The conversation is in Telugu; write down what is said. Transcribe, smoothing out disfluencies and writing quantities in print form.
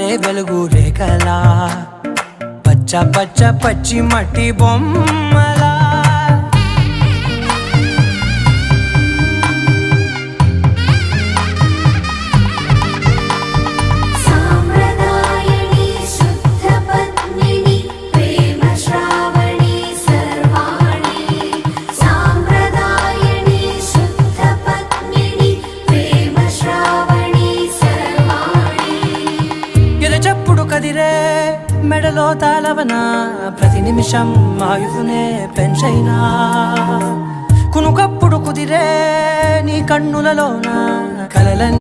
పారే వెలుగు రేఖలా పచ్చ పచ్చ పచ్చి మట్టి బొమ్మలా చెప్పుడు కదిరే మెడలో తాళవన ప్రతి నిమిషం ఆయుధునే పెంచైనా కునుకప్పుడు కుదిరే నీ కన్నులలోన కలలని